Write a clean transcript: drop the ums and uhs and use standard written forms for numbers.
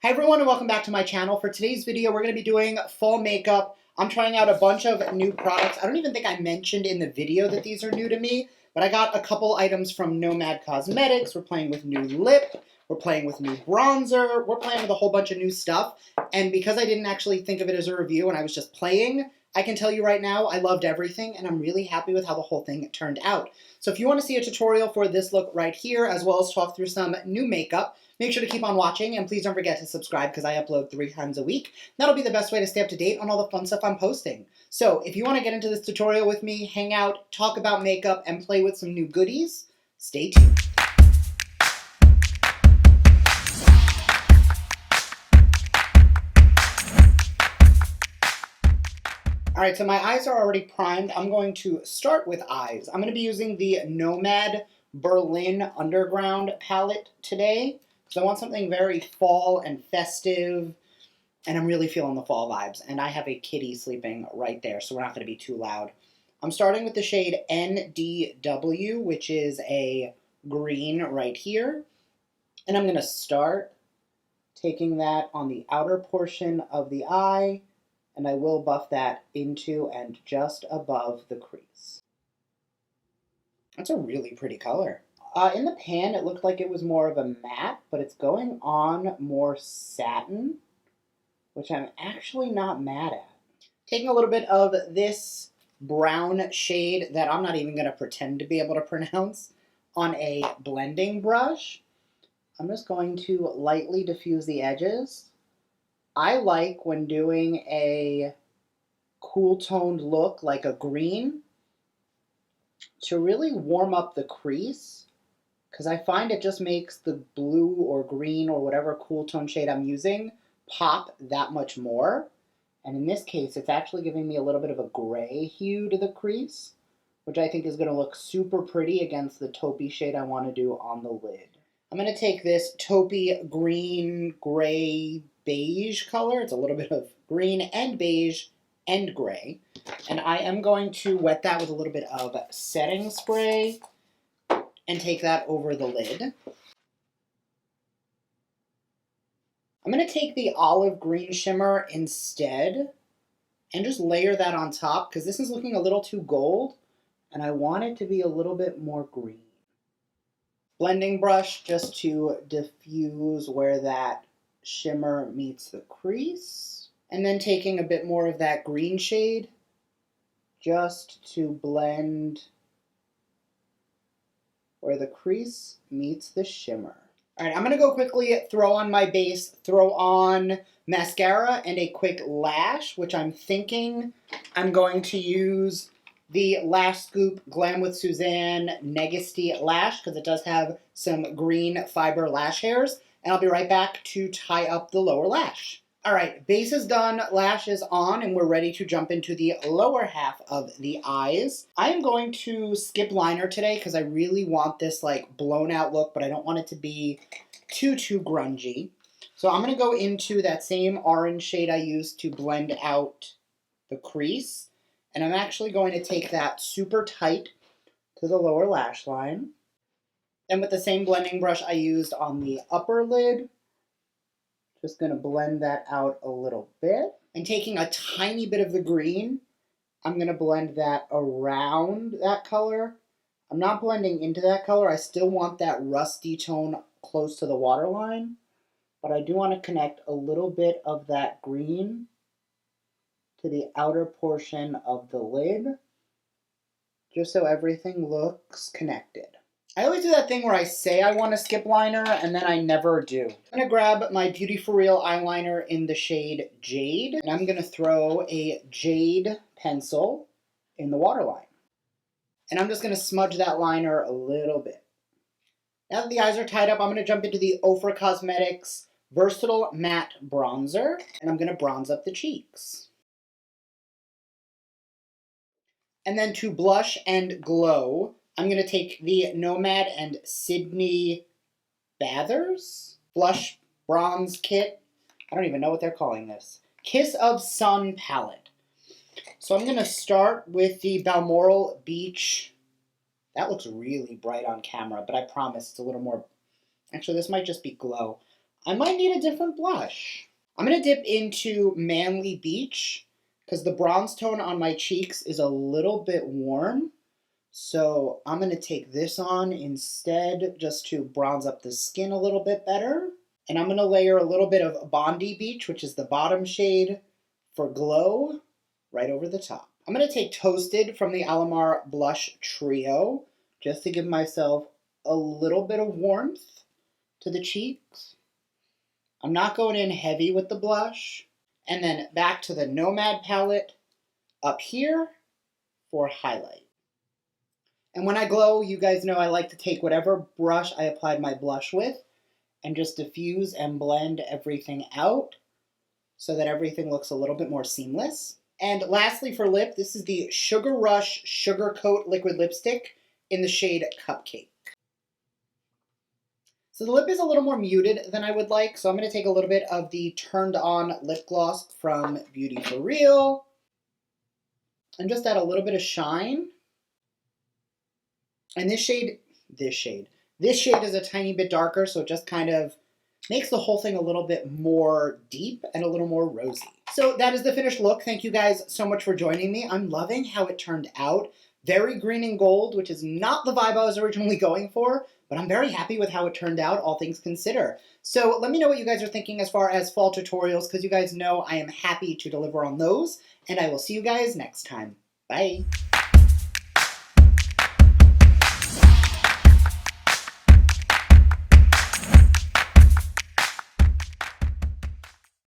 Hi everyone and welcome back to my channel. For today's video, we're going to be doing fall makeup. I'm trying out a bunch of new products. I don't even think I mentioned in the video that these are new to me, but I got a couple items from Nomad Cosmetics. We're playing with new lip. We're playing with new bronzer. We're playing with a whole bunch of new stuff. And because I didn't actually think of it as a review and I was just playing, I can tell you right now, I loved everything and I'm really happy with how the whole thing turned out. So if you want to see a tutorial for this look right here, as well as talk through some new makeup, make sure to keep on watching and please don't forget to subscribe because I upload 3 times a week. That'll be the best way to stay up to date on all the fun stuff I'm posting. So if you want to get into this tutorial with me, hang out, talk about makeup, and play with some new goodies, stay tuned. Alright, so my eyes are already primed. I'm going to start with eyes. I'm going to be using the Nomad Berlin Underground palette today because I want something very fall and festive, and I'm really feeling the fall vibes. And I have a kitty sleeping right there, so we're not going to be too loud. I'm starting with the shade NDW, which is a green right here. And I'm going to start taking that on the outer portion of the eye, and I will buff that into and just above the crease. That's a really pretty color. In the pan, it looked like it was more of a matte, but it's going on more satin, which I'm actually not mad at. Taking a little bit of this brown shade that I'm not even going to pretend to be able to pronounce on a blending brush, I'm just going to lightly diffuse the edges. I like when doing a cool toned look like a green to really warm up the crease, because I find it just makes the blue or green or whatever cool tone shade I'm using pop that much more. And in this case, it's actually giving me a little bit of a gray hue to the crease, which I think is going to look super pretty against the taupey shade I want to do on the lid. I'm going to take this taupey green, gray, beige color. It's a little bit of green and beige and gray. And I am going to wet that with a little bit of setting spray and take that over the lid. I'm going to take the olive green shimmer instead and just layer that on top because this is looking a little too gold and I want it to be a little bit more green. Blending brush just to diffuse where that shimmer meets the crease. And then taking a bit more of that green shade just to blend where the crease meets the shimmer. All right, I'm going to go quickly throw on my base, throw on mascara and a quick lash, which I'm thinking I'm going to use the Lash Scoop Glam with Suzanne Negasty lash because it does have some green fiber lash hairs. And I'll be right back to tie up the lower lash. All right, base is done, lash is on, and we're ready to jump into the lower half of the eyes. I am going to skip liner today because I really want this like blown out look, but I don't want it to be too grungy. So I'm going to go into that same orange shade I used to blend out the crease. And I'm actually going to take that super tight to the lower lash line. And with the same blending brush I used on the upper lid, just going to blend that out a little bit. And taking a tiny bit of the green, I'm going to blend that around that color. I'm not blending into that color. I still want that rusty tone close to the waterline. But I do want to connect a little bit of that green to the outer portion of the lid, just so everything looks connected. I always do that thing where I say I want to skip liner and then I never do. I'm going to grab my Beauty For Real eyeliner in the shade Jade, and I'm going to throw a Jade pencil in the waterline. And I'm just going to smudge that liner a little bit. Now that the eyes are tied up, I'm going to jump into the Ofra Cosmetics Versatile Matte Bronzer, and I'm going to bronze up the cheeks. And then to blush and glow, I'm going to take the Nomad and Sydney Bathers Blush Bronze Kit. I don't even know what they're calling this. Kiss of Sun palette. So I'm going to start with the Balmoral Beach. That looks really bright on camera, but I promise it's a little more... Actually, this might just be glow. I might need a different blush. I'm going to dip into Manly Beach because the bronze tone on my cheeks is a little bit warm. So I'm going to take this on instead just to bronze up the skin a little bit better. And I'm going to layer a little bit of Bondi Beach, which is the bottom shade, for glow right over the top. I'm going to take Toasted from the Alamar Blush Trio just to give myself a little bit of warmth to the cheeks. I'm not going in heavy with the blush. And then back to the Nomad palette up here for highlight. And when I glow, you guys know I like to take whatever brush I applied my blush with and just diffuse and blend everything out so that everything looks a little bit more seamless. And lastly for lip, this is the Sugar Rush Sugar Coat Liquid Lipstick in the shade Cupcake. So the lip is a little more muted than I would like, so I'm going to take a little bit of the Turned On Lip Gloss from Beauty For Real and just add a little bit of shine. And this shade is a tiny bit darker, so it just kind of makes the whole thing a little bit more deep and a little more rosy. So that is the finished look. Thank you guys so much for joining me. I'm loving how it turned out. Very green and gold, which is not the vibe I was originally going for, but I'm very happy with how it turned out, all things considered. So let me know what you guys are thinking as far as fall tutorials, because you guys know I am happy to deliver on those, and I will see you guys next time. Bye.